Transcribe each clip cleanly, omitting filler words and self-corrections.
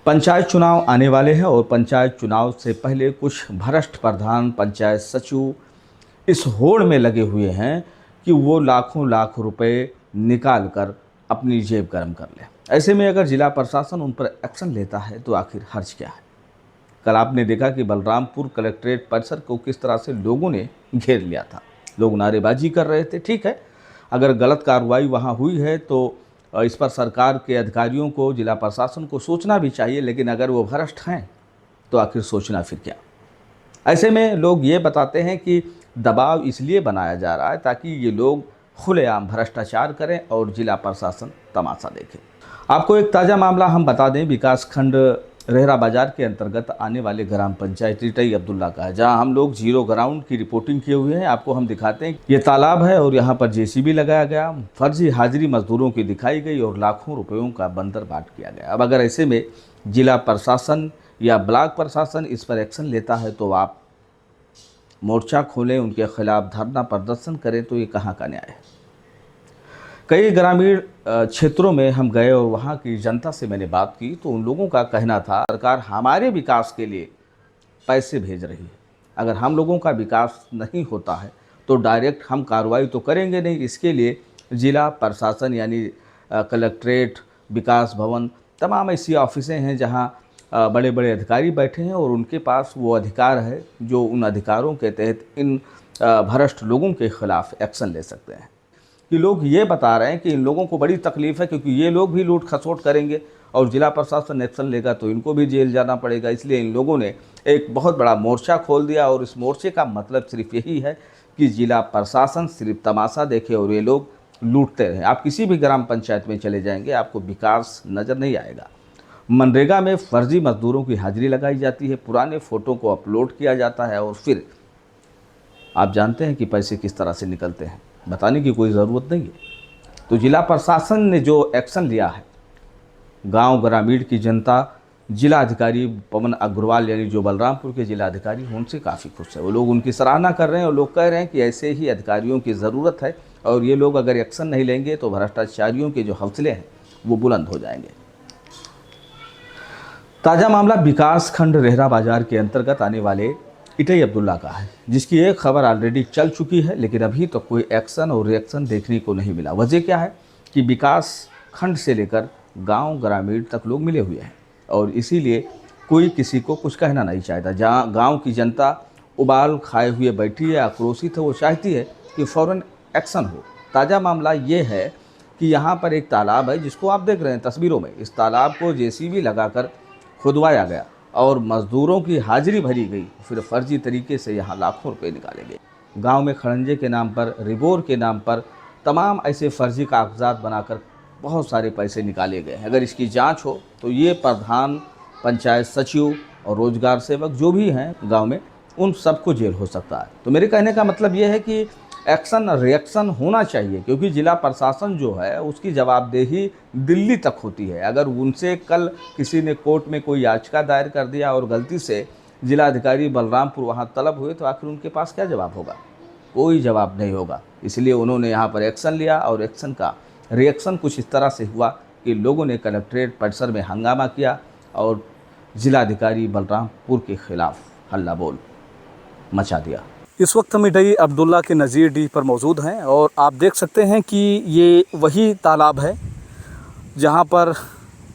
पंचायत चुनाव आने वाले हैं और पंचायत चुनाव से पहले कुछ भ्रष्ट प्रधान पंचायत सचिव इस होड़ में लगे हुए हैं कि वो लाखों लाख रुपए निकाल कर अपनी जेब गर्म कर ले। ऐसे में अगर जिला प्रशासन उन पर एक्शन लेता है तो आखिर हर्ज क्या है। कल आपने देखा कि बलरामपुर कलेक्ट्रेट परिसर को किस तरह से लोगों ने घेर लिया था। लोग नारेबाजी कर रहे थे। ठीक है, अगर गलत कार्रवाई वहाँ हुई है तो इस पर सरकार के अधिकारियों को, जिला प्रशासन को सोचना भी चाहिए, लेकिन अगर वो भ्रष्ट हैं तो आखिर सोचना फिर क्या। ऐसे में लोग ये बताते हैं कि दबाव इसलिए बनाया जा रहा है ताकि ये लोग खुलेआम भ्रष्टाचार करें और जिला प्रशासन तमाशा देखे। आपको एक ताज़ा मामला हम बता दें, विकास खंड रेहरा बाजार के अंतर्गत आने वाले ग्राम पंचायत इटई अब्दुल्ला का है, जहां हम लोग जीरो ग्राउंड की रिपोर्टिंग किए हुए हैं। आपको हम दिखाते हैं ये तालाब है और यहां पर जेसीबी लगाया गया, फर्जी हाजिरी मजदूरों की दिखाई गई और लाखों रुपयों का बंदर बाट किया गया। अब अगर ऐसे में जिला प्रशासन या ब्लॉक प्रशासन इस पर एक्शन लेता है तो आप मोर्चा खोलें, उनके खिलाफ धरना प्रदर्शन करें, तो ये कहाँ का न्याय है। कई ग्रामीण क्षेत्रों में हम गए और वहाँ की जनता से मैंने बात की तो उन लोगों का कहना था सरकार हमारे विकास के लिए पैसे भेज रही है, अगर हम लोगों का विकास नहीं होता है तो डायरेक्ट हम कार्रवाई तो करेंगे नहीं। इसके लिए जिला प्रशासन यानी कलेक्ट्रेट, विकास भवन, तमाम ऐसी ऑफिसें हैं जहाँ बड़े बड़े अधिकारी बैठे हैं और उनके पास वो अधिकार है जो उन अधिकारों के तहत इन भ्रष्ट लोगों के खिलाफ एक्शन ले सकते हैं। कि लोग ये बता रहे हैं कि इन लोगों को बड़ी तकलीफ़ है क्योंकि ये लोग भी लूट खसोट करेंगे और जिला प्रशासन एक्शन लेगा तो इनको भी जेल जाना पड़ेगा। इसलिए इन लोगों ने एक बहुत बड़ा मोर्चा खोल दिया और इस मोर्चे का मतलब सिर्फ यही है कि जिला प्रशासन सिर्फ तमाशा देखे और ये लोग लूटते रहें। आप किसी भी ग्राम पंचायत में चले जाएंगे, आपको विकास नज़र नहीं आएगा। मनरेगा में फर्जी मजदूरों की हाजिरी लगाई जाती है, पुराने फ़ोटो को अपलोड किया जाता है और फिर आप जानते हैं कि पैसे किस तरह से निकलते हैं, बताने की कोई ज़रूरत नहीं है। तो जिला प्रशासन ने जो एक्शन लिया है, गांव ग्रामीण की जनता जिला अधिकारी पवन अग्रवाल यानी जो बलरामपुर के जिला अधिकारी हैं उनसे काफ़ी खुश है। वो लोग उनकी सराहना कर रहे हैं और लोग कह रहे हैं कि ऐसे ही अधिकारियों की ज़रूरत है और ये लोग अगर एक्शन नहीं लेंगे तो भ्रष्टाचारियों के जो हौसले हैं वो बुलंद हो जाएंगे। ताज़ा मामला विकास खंड रेहरा बाजार के अंतर्गत आने वाले इटई अब्दुल्ला का है, जिसकी एक खबर ऑलरेडी चल चुकी है, लेकिन अभी तक तो कोई एक्शन और रिएक्शन देखने को नहीं मिला। वजह क्या है कि विकास खंड से लेकर गांव ग्रामीण तक लोग मिले हुए हैं और इसीलिए कोई किसी को कुछ कहना नहीं चाहता। जहां गांव की जनता उबाल खाए हुए बैठी है, आक्रोशित है, वो चाहती है कि फ़ौरन एक्शन हो। ताज़ा मामला ये है कि यहाँ पर एक तालाब है जिसको आप देख रहे हैं तस्वीरों में। इस तालाब को जेसीबी लगाकर खुदवाया गया और मज़दूरों की हाजिरी भरी गई, फिर फर्जी तरीके से यहाँ लाखों रुपए निकाले गए। गांव में खड़ंजे के नाम पर, रिबोर के नाम पर तमाम ऐसे फर्जी कागजात बनाकर बहुत सारे पैसे निकाले गए। अगर इसकी जांच हो तो ये प्रधान, पंचायत सचिव और रोजगार सेवक जो भी हैं गांव में, उन सबको जेल हो सकता है। तो मेरे कहने का मतलब ये है कि एक्शन रिएक्शन होना चाहिए, क्योंकि जिला प्रशासन जो है उसकी जवाबदेही दिल्ली तक होती है। अगर उनसे कल किसी ने कोर्ट में कोई याचिका दायर कर दिया और गलती से जिला अधिकारी बलरामपुर वहाँ तलब हुए तो आखिर उनके पास क्या जवाब होगा? कोई जवाब नहीं होगा। इसलिए उन्होंने यहाँ पर एक्शन लिया और एक्शन का रिएक्शन कुछ इस तरह से हुआ कि लोगों ने कलेक्ट्रेट परिसर में हंगामा किया और जिलाधिकारी बलरामपुर के खिलाफ हल्ला बोल मचा दिया। इस वक्त हम इटई अब्दुल्ला के नज़ीर डी पर मौजूद हैं और आप देख सकते हैं कि ये वही तालाब है जहां पर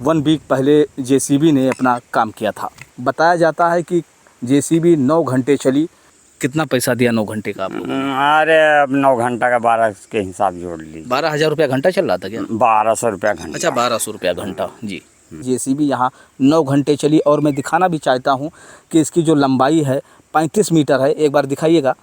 1 वीक पहले जेसीबी ने अपना काम किया था। बताया जाता है कि जेसीबी 9 घंटे चली। कितना पैसा दिया 9 घंटे का आप लोगों ने? अरे अब 9 घंटा का 12 के हिसाब जोड़ ली। 12,000 रुपया घंटा चल रहा था क्या? 1200 रुपया घंटा। अच्छा, 1200 रुपया घंटा जी। जेसीबी यहाँ 9 घंटे चली और मैं दिखाना भी चाहता हूँ कि इसकी जो लंबाई है 35 मीटर है। एक बार दिखाइएगा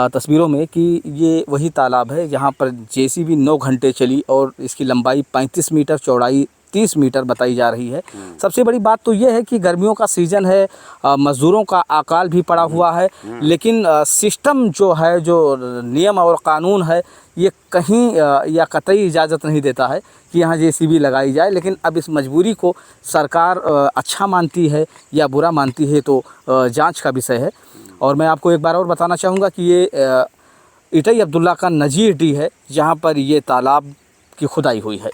तस्वीरों में कि ये वही तालाब है जहाँ पर जेसीबी 9 घंटे चली और इसकी लंबाई 35 मीटर, चौड़ाई 30 मीटर बताई जा रही है। सबसे बड़ी बात तो ये है कि गर्मियों का सीज़न है, मज़दूरों का अकाल भी पड़ा हुआ है, लेकिन सिस्टम जो है, जो नियम और कानून है, ये कहीं या कतई इजाज़त नहीं देता है कि यहाँ जेसीबी लगाई जाए। लेकिन अब इस मजबूरी को सरकार अच्छा मानती है या बुरा मानती है तो जांच का विषय है। और मैं आपको एक बार और बताना चाहूँगा कि ये इटई अब्दुल्ला का नज़ीर डी है जहाँ पर ये तालाब की खुदाई हुई है।